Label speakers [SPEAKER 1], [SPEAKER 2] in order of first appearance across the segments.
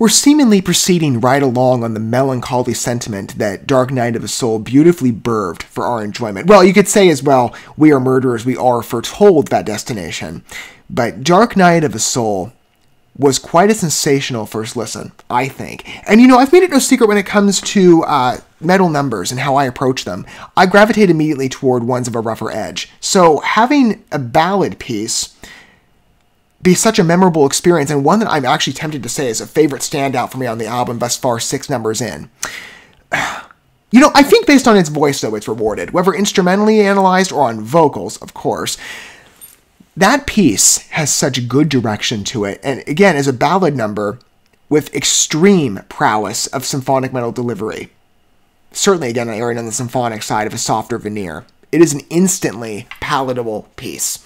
[SPEAKER 1] We're seemingly proceeding right along on the melancholy sentiment that Dark Night of the Soul beautifully birthed for our enjoyment. Well, you could say as well, we are murderers, we are foretold that destination. But Dark Night of the Soul was quite a sensational first listen, I think. And you know, I've made it no secret when it comes to metal numbers and how I approach them. I gravitate immediately toward ones of a rougher edge. So having a ballad piece be such a memorable experience, and one that I'm actually tempted to say is a favorite standout for me on the album thus far, 6 numbers in. You know, I think based on its voice, though, it's rewarded, whether instrumentally analyzed or on vocals, of course. That piece has such good direction to it, and again, is a ballad number with extreme prowess of symphonic metal delivery. Certainly, again, erring on the symphonic side of a softer veneer. It is an instantly palatable piece.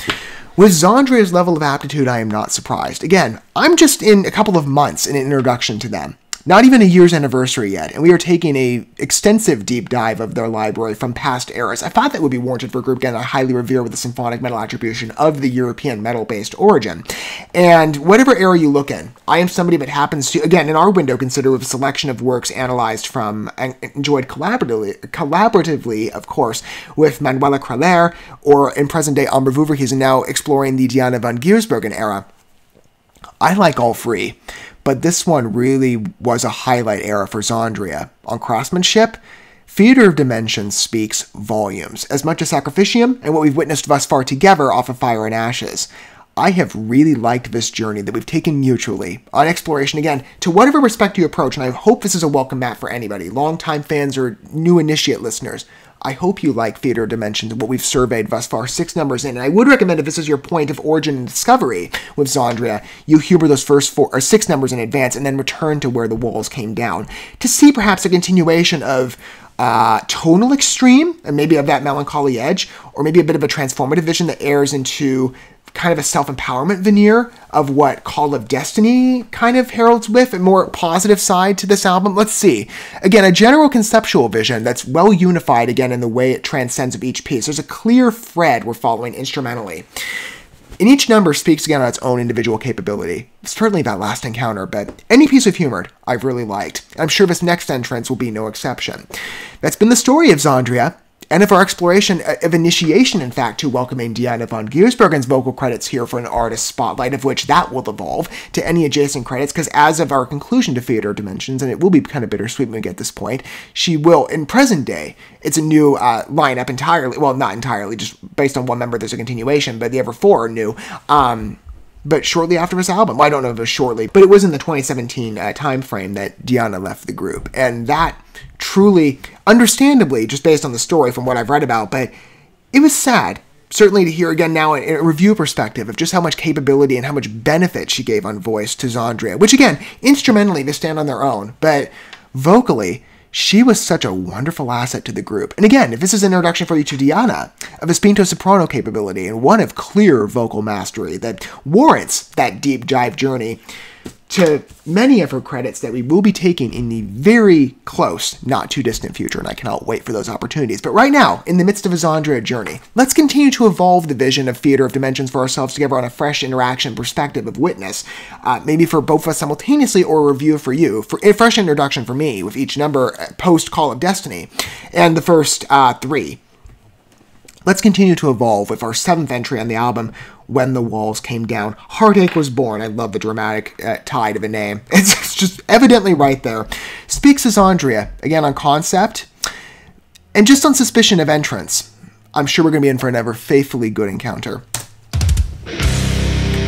[SPEAKER 1] With XANDRIA's level of aptitude, I am not surprised. Again, I'm just in a couple of months in an introduction to them. Not even a year's anniversary yet, and we are taking an extensive deep dive of their library from past eras. I thought that would be warranted for a group, again, I highly revere with the symphonic metal attribution of the European metal-based origin. And whatever era you look in, I am somebody that happens to, again, in our window, consider with a selection of works analyzed from and enjoyed collaboratively, of course, with Manuela Kraler, or in present-day Amber Verhees, and now exploring the Diana von Giersbergen era. I like all three. But this one really was a highlight era for XANDRIA. On craftsmanship, Theater of Dimensions speaks volumes, as much as Sacrificium and what we've witnessed thus far together off of Fire and Ashes. I have really liked this journey that we've taken mutually on exploration, again, to whatever respect you approach, and I hope this is a welcome mat for anybody, longtime fans or new initiate listeners. I hope you like Theater of Dimensions and what we've surveyed thus far, 6 numbers in, and I would recommend if this is your point of origin and discovery with XANDRIA, you humor those first 6 numbers in advance and then return to where the walls came down to see perhaps a continuation of tonal extreme and maybe of that melancholy edge, or maybe a bit of a transformative vision that airs into kind of a self-empowerment veneer of what Call of Destiny kind of heralds with, a more positive side to this album. Let's see. Again, a general conceptual vision that's well unified, again, in the way it transcends of each piece. There's a clear thread we're following instrumentally. And each number speaks again on its own individual capability. Certainly that last encounter, but any piece of humor I've really liked. I'm sure this next entrance will be no exception. That's been the story of XANDRIA, and of our exploration of initiation, in fact, to welcoming Diana von Giersbergen's vocal credits here for an artist spotlight, of which that will evolve to any adjacent credits, because as of our conclusion to Theater of Dimensions, and it will be kind of bittersweet when we get this point, she will, in present day, it's a new lineup entirely, well, not entirely, just based on one member, there's a continuation, but the other 4 are new, but shortly after this album, well, I don't know if it was shortly, but it was in the 2017 time frame that Diana left the group, and that truly, understandably, just based on the story from what I've read about, but it was sad, certainly to hear again now in a review perspective of just how much capability and how much benefit she gave on voice to XANDRIA, which again, instrumentally they stand on their own, but vocally, she was such a wonderful asset to the group. And again, if this is an introduction for you to Diana, of a spinto soprano capability and one of clear vocal mastery that warrants that deep dive journey to many of her credits that we will be taking in the very close, not too distant future, and I cannot wait for those opportunities. But right now, in the midst of a XANDRIA journey, let's continue to evolve the vision of Theater of Dimensions for ourselves together on a fresh interaction perspective of witness, maybe for both of us simultaneously or a review for you, for a fresh introduction for me with each number post Call of Destiny, and the first 3. Let's continue to evolve with our 7th entry on the album, When the Walls Came Down. Heartache Was Born. I love the dramatic tie to the name. It's just evidently right there. Speaks as XANDRIA, again on concept, and just on suspicion of entrance. I'm sure we're going to be in for another faithfully good encounter.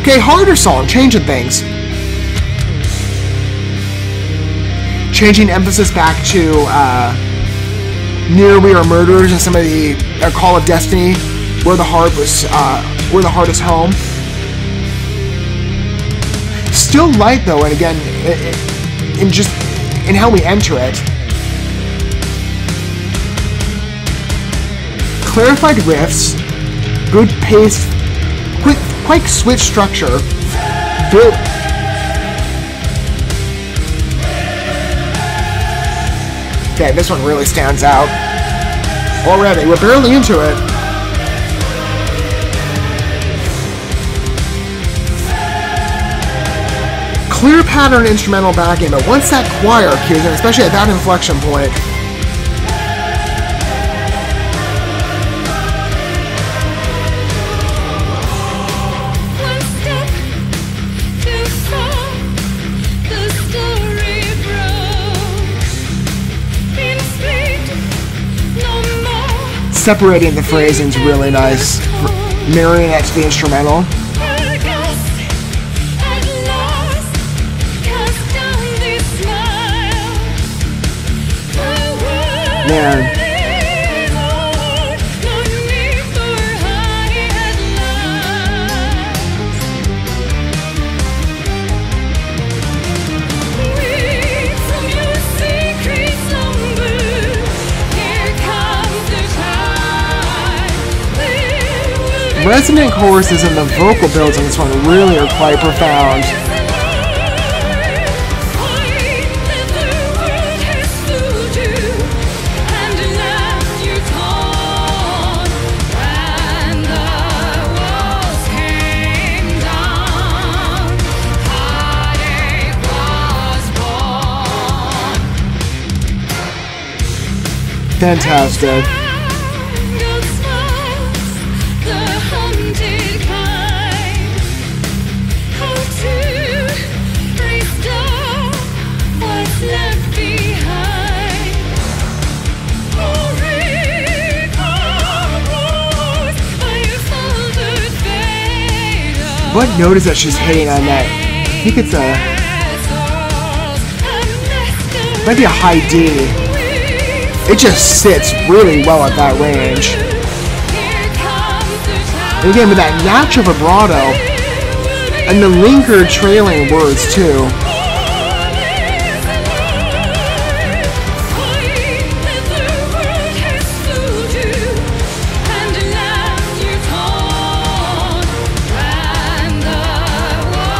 [SPEAKER 1] Okay, harder song, changing things. Changing emphasis back to Near We Are Murderers and some of the Call of Destiny, where the heart is home. Still light though, and again, in how we enter it. Clarified riffs, good pace, quite switch structure. Okay, this one really stands out. Already, we're barely into it. Clear pattern instrumental backing, but once that choir cues in, especially at that inflection point, separating the phrasing's really nice, mirroring it to the instrumental. Man. Resonant choruses and the vocal builds on this one really are quite profound. Fantastic. What note is that she's hitting on that? I think it's might be a high D. It just sits really well at that range. And again, with that natural vibrato and the lingered trailing words too.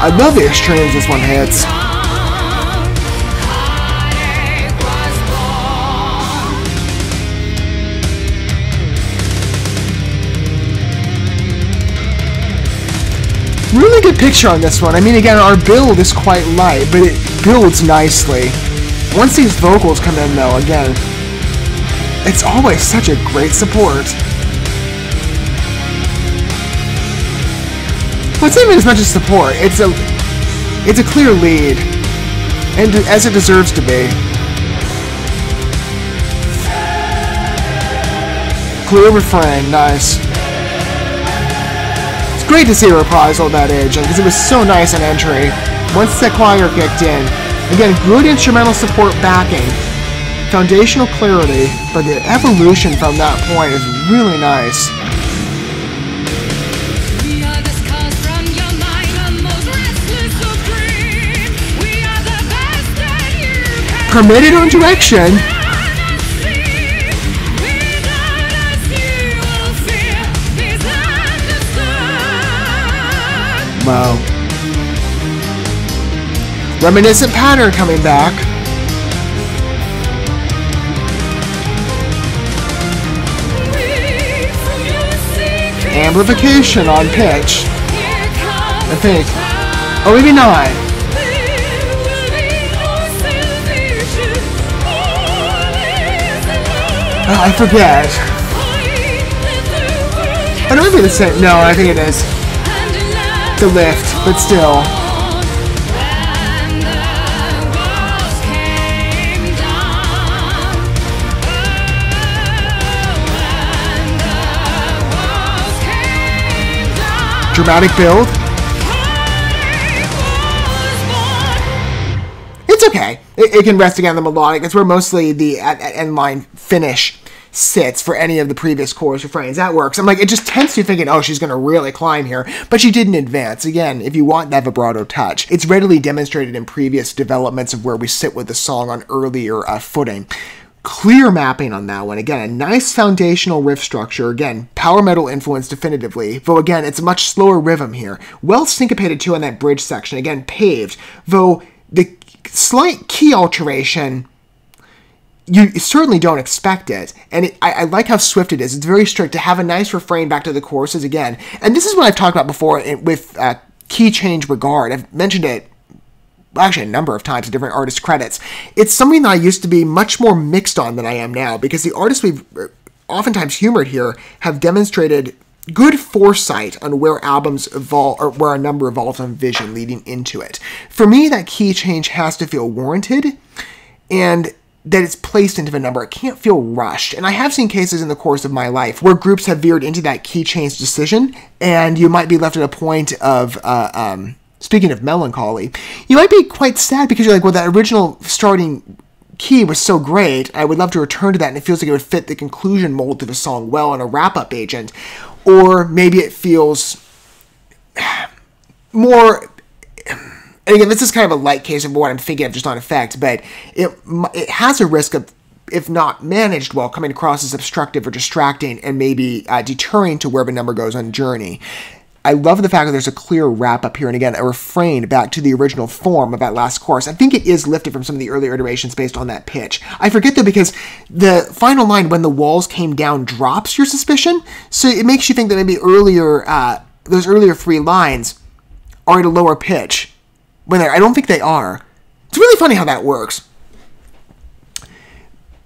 [SPEAKER 1] I love the extremes this one hits. Really good picture on this one. I mean, again, our build is quite light, but it builds nicely. Once these vocals come in, though, again, it's always such a great support. Well, it's not even as much as support. It's a clear lead, and as it deserves to be. Clear refrain, nice. It's great to see a reprisal at that age, because it was so nice an entry. Once that choir kicked in, again, good instrumental support backing, foundational clarity, but the evolution from that point is really nice. Permitted on direction. Wow. Reminiscent pattern coming back. Amplification on pitch. I think. Oh, maybe not. I forget. It might be the same. No, I think it is. It's a lift, but still. Dramatic build. It's okay. It can rest again on the melodic. That's where mostly the end line finish sits for any of the previous chorus refrains. That works. I'm like, it just tends to thinking, oh, she's going to really climb here. But she didn't advance. Again, if you want that vibrato touch, it's readily demonstrated in previous developments of where we sit with the song on earlier footing. Clear mapping on that one. Again, a nice foundational riff structure. Again, power metal influence definitively. Though again, it's a much slower rhythm here. Well syncopated too on that bridge section. Again, paved. Though the slight key alteration, you certainly don't expect it. And I like how swift it is. It's very strict to have a nice refrain back to the choruses again. And this is what I've talked about before with key change regard. I've mentioned it actually a number of times in different artist credits. It's something that I used to be much more mixed on than I am now, because the artists we've oftentimes humored here have demonstrated good foresight on where albums evolve, or where a number evolves on vision leading into it. For me, that key change has to feel warranted, and that it's placed into the number. It can't feel rushed. And I have seen cases in the course of my life where groups have veered into that key change decision, and you might be left at a point of, speaking of melancholy, you might be quite sad because you're like, well, that original starting key was so great, I would love to return to that, and it feels like it would fit the conclusion mold to the song well in a wrap-up agent. Or maybe it feels more, and again, this is kind of a light case of what I'm thinking of just on effect, but it has a risk of, if not managed well, coming across as obstructive or distracting and maybe deterring to where the number goes on journey. I love the fact that there's a clear wrap-up here, and again, a refrain back to the original form of that last chorus. I think it is lifted from some of the earlier iterations based on that pitch. I forget, though, because the final line, when the walls came down, drops your suspicion, so it makes you think that maybe earlier, those earlier 3 lines are at a lower pitch, when I don't think they are. It's really funny how that works.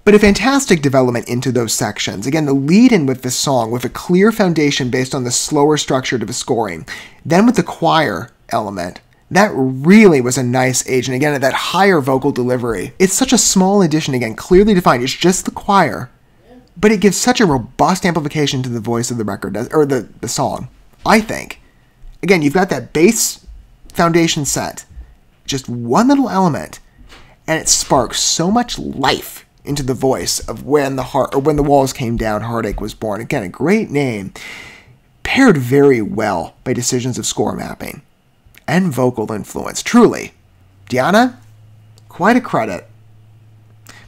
[SPEAKER 1] But a fantastic development into those sections. Again, the lead-in with this song with a clear foundation based on the slower structure to the scoring. Then with the choir element, that really was a nice agent. Again, that higher vocal delivery. It's such a small addition, again, clearly defined. It's just the choir, but it gives such a robust amplification to the voice of the record, or the song, I think. Again, you've got that bass foundation set, just one little element, and it sparks so much life into the voice of when the walls came down, Heartache was born. Again, a great name, paired very well by decisions of score mapping and vocal influence. Truly, Diana, quite a credit.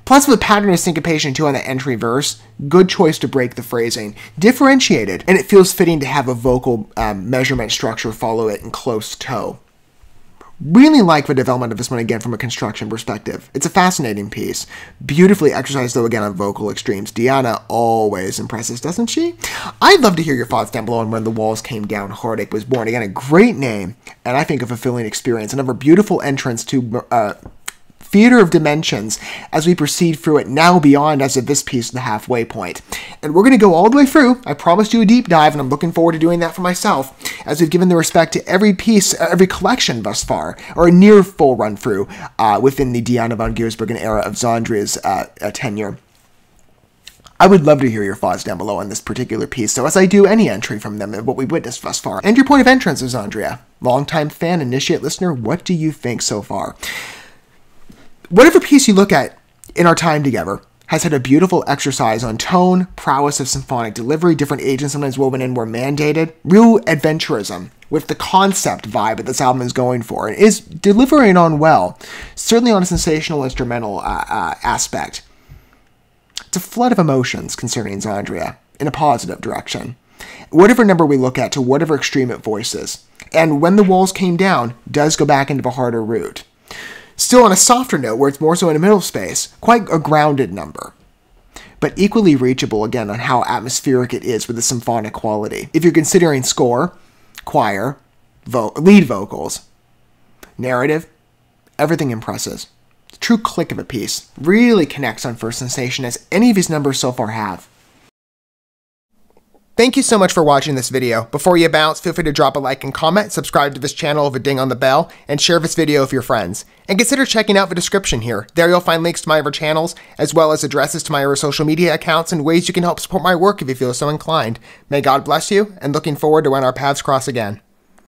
[SPEAKER 1] Plus, with pattern of syncopation too on the entry verse, good choice to break the phrasing, differentiated, and it feels fitting to have a vocal measurement structure follow it in close toe. Really like the development of this one, again, from a construction perspective. It's a fascinating piece. Beautifully exercised, though, again, on vocal extremes. Diana always impresses, doesn't she? I'd love to hear your thoughts down below on When the Walls Came Down, Heartache Was Born. Again, a great name, and I think a fulfilling experience. Another beautiful entrance to theater of dimensions as we proceed through it, now beyond, as of this piece, the halfway point. And we're going to go all the way through. I promised you a deep dive, and I'm looking forward to doing that for myself, as we've given the respect to every piece, every collection thus far, or a near full run-through within the Diana von Giersbergen era of XANDRIA's tenure. I would love to hear your thoughts down below on this particular piece, so as I do any entry from them and what we've witnessed thus far. And your point of entrance of XANDRIA. Longtime fan, initiate listener, what do you think so far? Whatever piece you look at in our time together has had a beautiful exercise on tone, prowess of symphonic delivery, different agents sometimes woven in where mandated, real adventurism with the concept vibe that this album is going for, and is delivering on well, certainly on a sensational instrumental aspect. It's a flood of emotions concerning XANDRIA in a positive direction. Whatever number we look at, to whatever extreme it voices, and When the Walls Came Down does go back into the harder route. Still on a softer note, where it's more so in a middle space, quite a grounded number, but equally reachable, again, on how atmospheric it is with the symphonic quality. If you're considering score, choir, lead vocals, narrative, everything impresses. It's a true click of a piece. Really connects on first sensation, as any of these numbers so far have. Thank you so much for watching this video. Before you bounce, feel free to drop a like and comment, subscribe to this channel with a ding on the bell, and share this video with your friends. And consider checking out the description here. There you'll find links to my other channels, as well as addresses to my other social media accounts and ways you can help support my work if you feel so inclined. May God bless you, and looking forward to when our paths cross again.